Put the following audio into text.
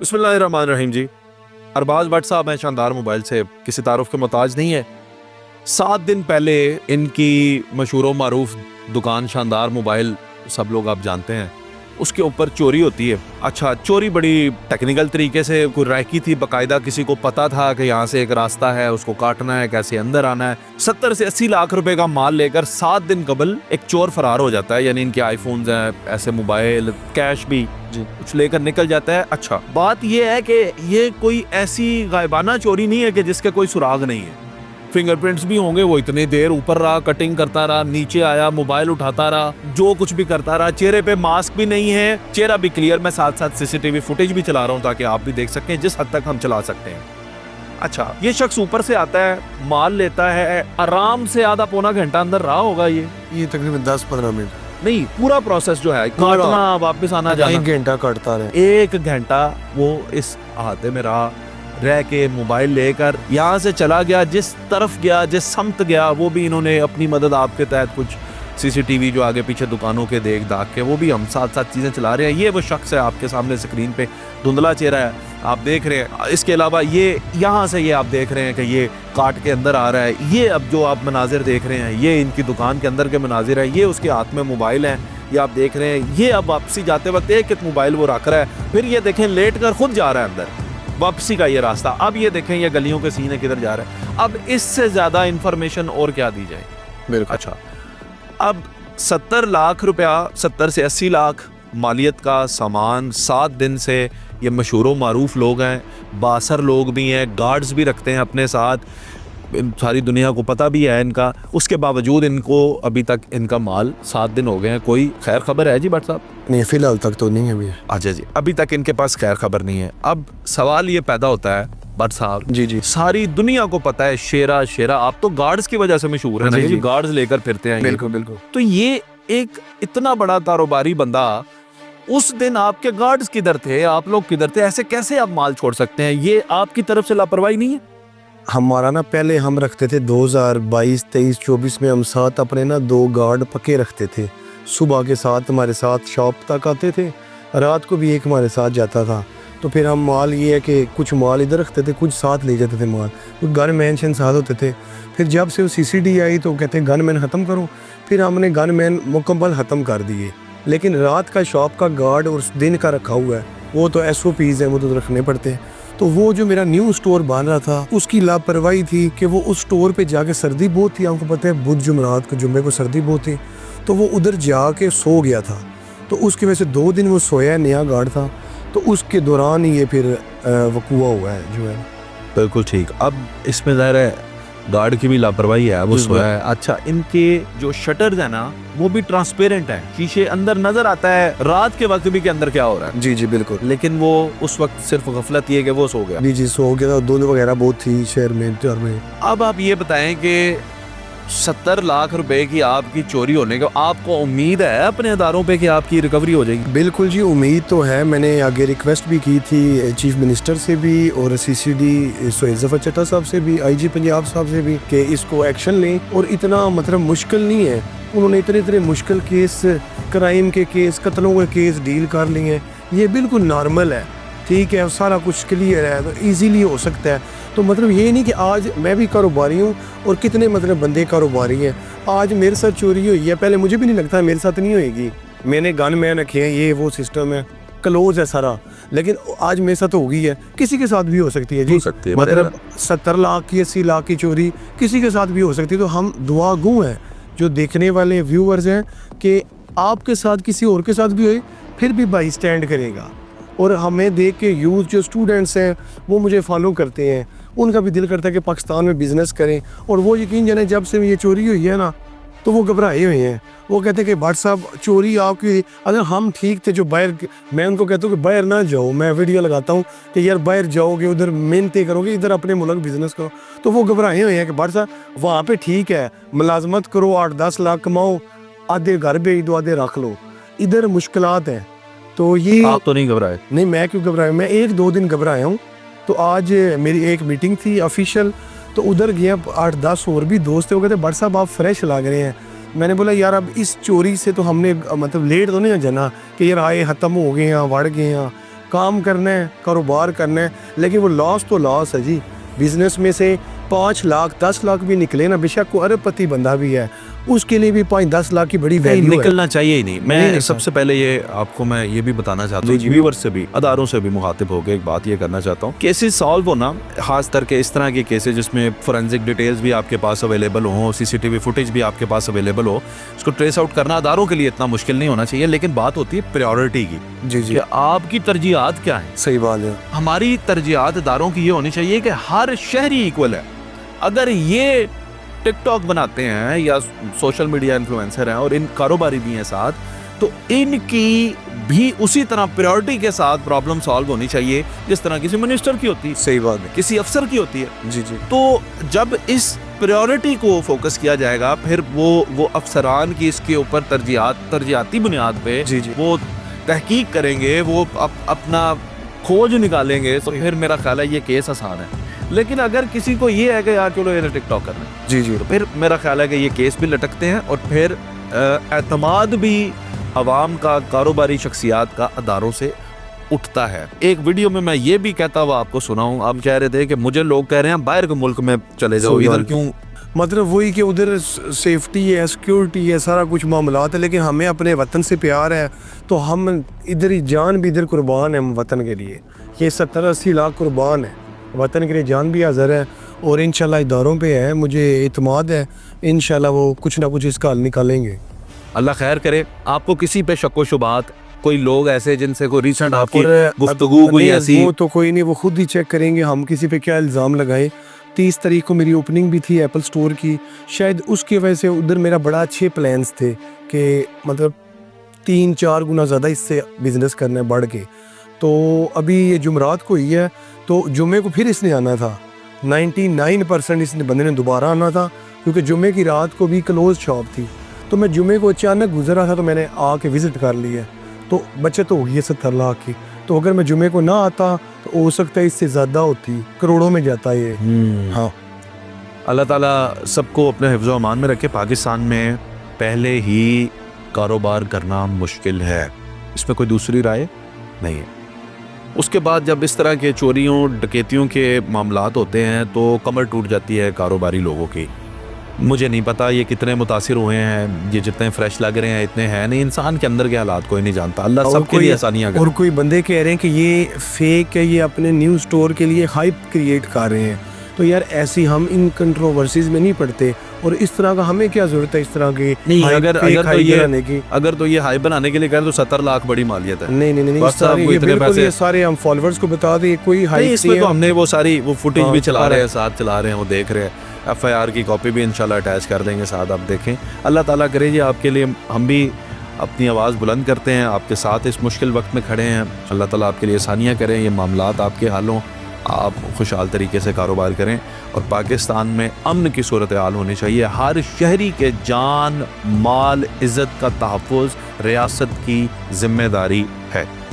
बिस्मिल्लाहिर्रहमानिर्रहीम जी। अरबाज भट्ट साहब हैं शानदार मोबाइल से, किसी तारुफ के मोहताज नहीं है। 7 दिन पहले इनकी मशहूर व मारूफ दुकान शानदार मोबाइल, सब लोग आप जानते हैं, उसके ऊपर चोरी होती है। अच्छा, चोरी बड़ी टेक्निकल तरीके से कोई रैकी थी, बाकायदा किसी को पता था कि यहाँ से एक रास्ता है, उसको काटना है, कैसे अंदर आना है। 70 से 80 लाख रुपए का माल लेकर 7 दिन कबल एक चोर फरार हो जाता है। यानी इनके आईफोन्स हैं, ऐसे मोबाइल, कैश भी कुछ लेकर निकल जाता है। अच्छा, बात यह है कि ये कोई ऐसी गायबाना चोरी नहीं है कि जिसके कोई सुराग नहीं है। फिंगरप्रिंट्स भी होंगे, वो इतनी देर ऊपर रहा, कटिंग करता रहा, नीचे आया, मोबाइल उठाता रहा, जो कुछ भी करता रहा। चेहरे पे मास्क भी नहीं है, चेहरा भी क्लियर। मैं साथ साथ सीसीटीवी फुटेज भी चला रहा हूँ ताकि आप भी देख सकें जिस हद तक हम चला सकते हैं। अच्छा, ये शख्स ऊपर से आता है, माल लेता है, आराम से आधा पौना घंटा अंदर रहा होगा। ये तकरीबन 10-15 मिनट नहीं, पूरा प्रोसेस जो है, काटना, वापस आना जाना, 1 घंटा काटता रहे। 1 घंटा वो इस अहाते में रह के मोबाइल लेकर यहाँ से चला गया। जिस तरफ गया, जिस समत गया, वो भी इन्होंने अपनी मदद आपके तहत कुछ सीसीटीवी जो आगे पीछे दुकानों के देख दाख के, वो भी हम साथ साथ चीज़ें चला रहे हैं। ये वो शख्स है आपके सामने स्क्रीन पे, धुंधला चेहरा है, आप देख रहे हैं। इसके अलावा ये यहाँ से ये आप देख रहे हैं कि ये काट के अंदर आ रहा है। ये अब जो आप मनाजिर देख रहे हैं, ये इनकी दुकान के अंदर के मनाजिर हैं। ये उसके हाथ में मोबाइल हैं, ये आप देख रहे हैं। ये अब वापसी जाते वक्त एक मोबाइल वो रख रहा है, फिर ये देखें लेट कर खुद जा रहा है अंदर, वापसी का ये रास्ता। अब ये देखें ये गलियों के सीने किधर जा रहा है। अब इससे ज्यादा इंफॉर्मेशन और क्या दी जाए। बिल्कुल। अच्छा, अब 70 लाख रुपया, 70 से 80 लाख मालियत का सामान 7 दिन से ये मशहूर व मारूफ लोग हैं, बासर लोग भी हैं, गार्ड्स भी रखते हैं अपने साथ, सारी दुनिया को पता भी है इनका। उसके बावजूद इनको अभी तक इनका माल 7 दिन हो गए हैं, कोई खैर खबर है जी भट्ट साहब? नहीं, फिलहाल तक तो नहीं है अभी। अच्छा जी, अभी तक इनके पास खैर खबर नहीं है। अब सवाल ये पैदा होता है भट्ट साहब जी, सारी दुनिया को पता है शेरा आप तो गार्ड्स की वजह से मशहूर है ना, जी। गार्ड्स लेकर फिरते हैं। बिल्कुल। तो ये एक इतना बड़ा कारोबारी बंदा, उस दिन आपके गार्ड्स किधर थे, आप लोग किधर थे? ऐसे कैसे आप माल छोड़ सकते हैं? ये आपकी तरफ से लापरवाही नहीं है? हमारा ना पहले हम रखते थे 2022, 23, 24 में हम साथ अपने ना 2 गार्ड पक्के रखते थे। सुबह के साथ हमारे साथ शॉप तक आते थे, रात को भी एक हमारे साथ जाता था। तो फिर हम माल ये है कि कुछ माल इधर रखते थे, कुछ साथ ले जाते थे माल, कुछ गन मैन साथ होते थे। फिर जब से वो सीसीडी आई तो कहते हैं गन मैन ख़त्म करो, फिर हमने गन मैन मुकम्मल ख़त्म कर दिए। लेकिन रात का शॉप का गार्ड और दिन का रखा हुआ है, वो तो SOPs हैं, वो तो रखने पड़ते हैं। तो वो जो मेरा न्यू स्टोर बन रहा था, उसकी लापरवाही थी कि वो उस स्टोर पे जाके, सर्दी बहुत थी, आपको पता है बुध जुमरात को, जुम्मे को सर्दी बहुत थी, तो वो उधर जाके सो गया था। तो उसकी वजह से 2 दिन वो सोया, नया गार्ड था, तो उसके दौरान ही ये फिर वकूआ हुआ है जो है। बिल्कुल ठीक। अब इसमें ज़ाहिर है गार्ड की भी लापरवाही है, वो सोया है। अच्छा, इनके जो शटर्स है ना, वो भी ट्रांसपेरेंट है, शीशे अंदर नजर आता है रात के वक्त भी के अंदर क्या हो रहा है। जी बिल्कुल। लेकिन वो उस वक्त सिर्फ गफलत ये कि वो सो गया। जी सो गया था, धुंध वगैरह बहुत थी शहर में। अब आप ये बताएं कि 70 लाख रुपए की आपकी चोरी होने का आपको उम्मीद है अपने अदारों पे कि आपकी रिकवरी हो जाएगी? बिल्कुल जी, उम्मीद तो है। मैंने आगे रिक्वेस्ट भी की थी चीफ मिनिस्टर से भी और CCD सोहेल ज़फ़र चट्टा साहब से भी, IG पंजाब साहब से भी, कि इसको एक्शन लें। और इतना मतलब मुश्किल नहीं है, उन्होंने इतने मुश्किल केस, क्राइम के केस, कत्लों के केस डील कर लिए हैं। ये बिल्कुल नॉर्मल है, ठीक है, सारा कुछ क्लियर है, तो ईजीली हो सकता है। तो मतलब ये नहीं कि आज मैं भी कारोबारी हूँ और कितने मतलब बंदे कारोबारी हैं, आज मेरे साथ चोरी हुई है, पहले मुझे भी नहीं लगता मेरे साथ नहीं होएगी, मैंने गन मैन रखे हैं, ये वो सिस्टम है, क्लोज है सारा, लेकिन आज मेरे साथ हो गई है, किसी के साथ भी हो सकती है जी। मतलब 70 लाख की, 80 लाख की चोरी किसी के साथ भी हो सकती है। तो हम दुआ गो हैं जो देखने वाले व्यूअर्स हैं कि आपके साथ किसी और के साथ भी होए, फिर भी बाई स्टैंड करेगा। और हमें देख के यूथ जो स्टूडेंट्स हैं वो मुझे फॉलो करते हैं, उनका भी दिल करता है कि पाकिस्तान में बिज़नेस करें। और वो यकीन जाने जब से ये चोरी हुई है ना, तो वो घबराए हुए हैं। वो कहते हैं कि भट्ट साहब चोरी आपकी, अगर हम ठीक थे जो बाहर, मैं उनको कहता हूँ कि बाहर ना जाओ, मैं वीडियो लगाता हूँ कि यार बाहर जाओगे, उधर मेहनतें करोगे, इधर अपने मुल्क बिज़नेस करो। तो वो घबराए हुए हैं कि भट्ट साहब वहाँ पे ठीक है, मुलाजमत करो, 8-10 लाख कमाओ, आधे घर भेज दो, आधे रख लो, इधर मुश्किलात हैं। तो ये आप तो नहीं घबराए? नहीं, मैं क्यों घबराया, मैं 1-2 दिन घबराया हूँ। तो आज मेरी एक मीटिंग थी ऑफिशियल, तो उधर गया, 8-10 और भी दोस्त थे, वो कहते भट्ट साहब आप फ्रेश लग रहे हैं। मैंने बोला यार अब इस चोरी से तो हमने मतलब लेट तो नहीं जाना कि यार आए ख़त्म हो गए हैं, बढ़ गए हैं, کام کرنا ہے، کاروبار کرنا ہے، لیکن وہ لاس تو لاس ہے جی. بزنس میں سے 5 لاکھ 10 لاکھ بھی نکلے نا، بے شک کوئی ارب پتی بندہ بھی ہے، اس کے لیے بھی 5-10 لاکھ کی بڑی ویلیو ہے. نکلنا چاہیے ہی نہیں. میں نہیں سب سے پہلے یہ آپ کو میں یہ بھی بتانا چاہتا ہوں، ویور سے بھی اداروں سے بھی مخاطب ہو کے ایک بات یہ کرنا چاہتا ہوں، کیسز سالو ہونا، خاص کر کے اس طرح کے کیسز جس میں فورینزک ڈیٹیلز بھی آپ کے پاس اویلیبل ہوں، CCTV فوٹیج بھی آپ کے پاس اویلیبل ہو، اس کو ٹریس آؤٹ کرنا اداروں کے لیے اتنا مشکل نہیں ہونا چاہیے. لیکن بات ہوتی ہے پریورٹی کی، جی جی کہ آپ کی ترجیحات کیا ہیں. صحیح بات ہے. ہماری ترجیحات اداروں کی یہ ہونی چاہیے کہ ہر شہری ایکول ہے. اگر یہ ٹک ٹاک بناتے ہیں یا سوشل میڈیا انفلوئنسر ہیں اور ان کاروباری بھی ہیں ساتھ، تو ان کی بھی اسی طرح پریورٹی کے ساتھ پرابلم سالو ہونی چاہیے جس طرح کسی منسٹر کی ہوتی ہے، صحیح بات ہے. کسی افسر کی ہوتی ہے. جی جی تو جب اس پریورٹی کو فوکس کیا جائے گا، پھر وہ افسران کی اس کے اوپر ترجیحاتی بنیاد پہ جی جی وہ تحقیق کریں گے، وہ اپنا کھوج نکالیں گے، تو پھر میرا خیال ہے یہ کیس آسان ہے. لیکن اگر کسی کو یہ ہے کہ یار چلو یہ ٹک ٹاک کرنا ہے، جی جی تو پھر میرا خیال ہے کہ یہ کیس بھی لٹکتے ہیں، اور پھر اعتماد بھی عوام کا، کاروباری شخصیات کا اداروں سے اٹھتا ہے. ایک ویڈیو میں یہ بھی کہتا ہوا آپ کو سناؤں، آپ کہہ رہے تھے کہ مجھے لوگ کہہ رہے ہیں باہر کے ملک میں چلے جاؤ، ادھر کیوں؟ مطلب وہی کہ ادھر سیفٹی ہے، سیکیورٹی ہے، سارا کچھ معاملات ہے، لیکن ہمیں اپنے وطن سے پیار ہے، تو ہم ادھر ہی جان بھی ادھر قربان ہے وطن کے لیے. یہ 70-80 لاکھ قربان ہے وطن کے لیے، جان بھی حاضر ہے، اور انشاءاللہ اداروں پہ ہے، مجھے اعتماد ہے انشاءاللہ وہ کچھ نہ کچھ اس کا حل نکالیں گے. اللہ خیر کرے. آپ کو کسی پہ شک و شبہات، کوئی لوگ ایسے جن سے کوئی ریسنٹ آپ کی گفتگو کوئی ایسی؟ وہ تو کوئی نہیں، وہ خود ہی چیک کریں گے ہم کسی پہ کیا الزام لگائیں. 30 تاریخ کو میری اوپننگ بھی تھی ایپل سٹور کی، شاید اس کی وجہ سے ادھر میرا بڑا اچھے پلانز تھے کہ مطلب 3-4 گنا زیادہ اس سے بزنس کرنا ہے بڑھ کے. تو ابھی یہ جمعرات کو ہی ہے، تو جمعے کو پھر اس نے آنا تھا. 99% اس نے بندے نے دوبارہ آنا تھا، کیونکہ جمعے کی رات کو بھی کلوز شاپ تھی. تو میں جمعے کو اچانک گزرا تھا، تو میں نے آ کے وزٹ کر لی ہے. تو بچت ہو گئی ہے 70 لاکھ کی. تو اگر میں جمعے کو نہ آتا تو ہو سکتا ہے اس سے زیادہ ہوتی، کروڑوں میں جاتا یہ. ہاں اللہ تعالیٰ سب کو اپنے حفظ و امان میں رکھے. پاکستان میں پہلے ہی کاروبار کرنا مشکل ہے، اس میں کوئی دوسری رائے نہیں ہے. اس کے بعد جب اس طرح کے چوریوں ڈکیتیوں کے معاملات ہوتے ہیں تو کمر ٹوٹ جاتی ہے کاروباری لوگوں کی. مجھے نہیں پتا یہ کتنے متاثر ہوئے ہیں، یہ جتنے فریش لگ رہے ہیں اتنے ہیں نہیں. انسان کے اندر کے حالات کوئی نہیں جانتا. اللہ سب کے لیے آسانیاں کرے. اور کوئی بندے کہہ رہے ہیں کہ یہ فیک ہے، یہ اپنے نیوز سٹور کے لیے ہائپ کریٹ کر رہے ہیں. تو یار ایسی ہم ان کنٹروورسیز میں نہیں پڑتے، اور اس طرح کا ہمیں کیا ضرورت ہے اس طرح کی اگر تو یہ ہائی بنانے کے لیے کہیں تو 70 لاکھ بڑی مالیت ہے. نہیں سارے ہم فالوورز کو بتا دیں کوئی ہائی. اس میں تو ہم نے وہ ساری وہ فوٹیج بھی چلا رہے ہیں، ساتھ چلا رہے ہیں، وہ دیکھ رہے ہیں. FIR کی کاپی بھی انشاءاللہ اٹیچ کر دیں گے ساتھ، آپ دیکھیں. اللہ تعالیٰ کرے جی آپ کے لیے، ہم بھی اپنی آواز بلند کرتے ہیں، آپ کے ساتھ اس مشکل وقت میں کھڑے ہیں. اللہ تعالیٰ آپ کے لیے آسانیاں کریں، یہ معاملات آپ کے حل ہوں، آپ خوشحال طریقے سے کاروبار کریں، اور پاکستان میں امن کی صورتحال ہونی چاہیے. ہر شہری کے جان، مال، عزت کا تحفظ ریاست کی ذمہ داری